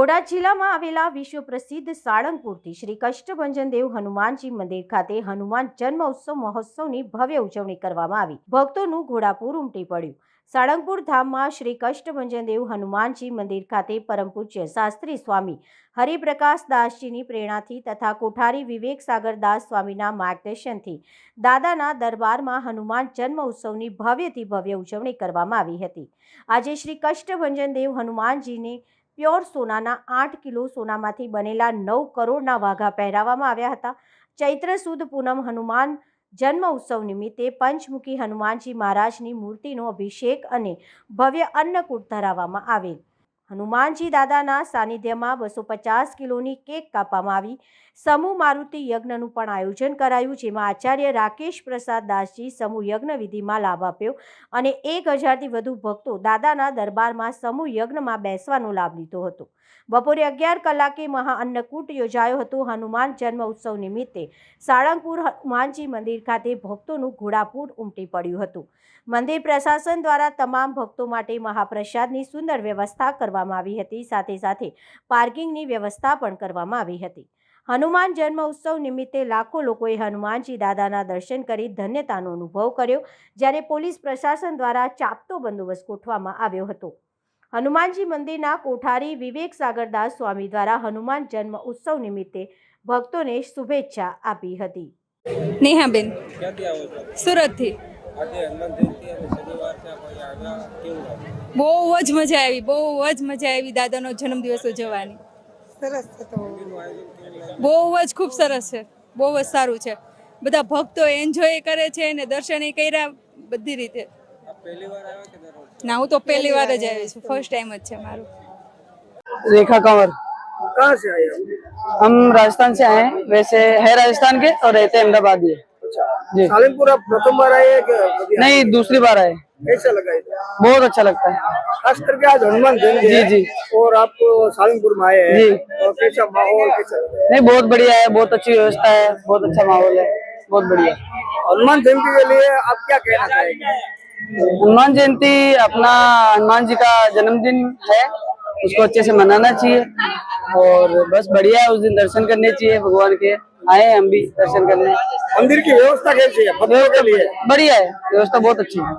બોટાદ જિલ્લામાં આવેલા વિશ્વ પ્રસિદ્ધ સાળંગપુરથી શ્રી કષ્ટભંજન દેવ હનુમાનજી મંદિર ખાતે હનુમાન જન્મોત્સવ મહોત્સવની ભવ્ય ઉજવણી કરવામાં આવી। ભક્તોનું ઘોડાપૂર ઉમટી પડ્યું। સાળંગપુર ધામમાં શ્રી કષ્ટભંજન દેવ હનુમાનજી મંદિર ખાતે પરમ પૂજ્ય શાસ્ત્રી સ્વામી હરિપ્રકાશ દાસજીની પ્રેરણાથી તથા કોઠારી વિવેક સાગર દાસ સ્વામીના માર્ગદર્શનથી દાદાના દરબારમાં હનુમાન જન્મ ઉત્સવની ભવ્યથી ભવ્ય ઉજવણી કરવામાં આવી હતી। આજે શ્રી કષ્ટભંજન દેવ હનુમાનજીને પ્યોર સોનાના 8 કિલો સોનામાંથી બનેલા 9 કરોડના વાઘા પહેરાવવામાં આવ્યા હતા। ચૈત્ર સુદ પૂનમ હનુમાન જન્મ ઉત્સવ નિમિત્તે પંચમુખી હનુમાનજી મહારાજની મૂર્તિનો અભિષેક અને ભવ્ય અન્નકૂટ ધરાવવામાં આવેલ। હનુમાનજી દાદાના સાનિધ્યમાં 250 કિલોની કેક કાપવામાં આવી। સમૂહ મારુતિ યજ્ઞનું પણ આયોજન કરાયું, જેમાં આચાર્ય રાકેશ પ્રસાદ દાસજી સમૂહ યજ્ઞ વિધિમાં લાભ આપ્યો અને 1000થી વધુ ભક્તો દાદાના દરબારમાં સમૂહ યજ્ઞમાં બેસવાનો લાભ લીધો હતો। બપોરે 11 કલાકે મહા અન્નકૂટ યોજાયો હતો। હનુમાન જન્મ ઉત્સવ નિમિત્તે સાળંગપુર હનુમાનજી મંદિર ખાતે ભક્તોનું ઘોડાપૂર ઉમટી પડ્યું હતું। મંદિર પ્રશાસન દ્વારા તમામ ભક્તો માટે મહાપ્રસાદની સુંદર વ્યવસ્થા કરવામાં આવી હતી। સાથે સાથે પાર્કિંગની વ્યવસ્થા પણ કરવામાં આવી હતી। હનુમાન જન્મ ઉત્સવ નિમિત્તે લાખો લોકોએ હનુમાનજી દાદાના દર્શન કરી ધન્યતાનો અનુભવ કર્યો, જ્યારે પોલીસ પ્રશાસન દ્વારા ચાપતો બંદોબસ્ત ગોઠવવામાં આવ્યો હતો। હનુમાનજી મંદિરના કોઠારી વિવેક સાગરદાસ સ્વામી દ્વારા હનુમાન જન્મ ઉત્સવ નિમિત્તે ભક્તોને શુભેચ્છા આપી હતી। નેહાબેન સુરતથી બહુ જ મજા આવી દાદાનો જન્મદિવસ ઉજવવાની। બહુ જ ખૂબ સરસ છે, બહુ જ સારું છે। બધા ભક્તો એન્જોય કરે છે અને દર્શન કર્યા બધી રીતે। ના, હું તો પહેલી વાર જ આવી છું, ફર્સ્ટ ટાઈમ જ છે મારું। रेखा कंवर। कहाँ से आए आप? हम राजस्थान से आए हैं, वैसे है राजस्थान के और रहते हैं अहमदाबाद में। अच्छा, जी। सालनपुर आप प्रथम बार आए हैं क्या कभी आए? नहीं, दूसरी बार आए। कैसा लगा इधर? बहुत अच्छा लगता है। खास करके आज हनुमान जयंती जी है जी। और आप सालनपुर में आए हैं जी। और कैसा माहौल कैसा लगा? नहीं, बहुत बढ़िया है, बहुत अच्छी व्यवस्था है, बहुत अच्छा माहौल है, बहुत बढ़िया। हनुमान जयंती के लिए आप क्या कहना चाहेंगे? हनुमान जयंती अपना हनुमान जी का जन्मदिन है, उसको अच्छे से मनाना चाहिए और बस बढ़िया है। उस दिन दर्शन करने चाहिए भगवान के। आए हम भी दर्शन करने। मंदिर की व्यवस्था कैसी है भक्तों के लिए? बढ़िया है, व्यवस्था बहुत अच्छी है।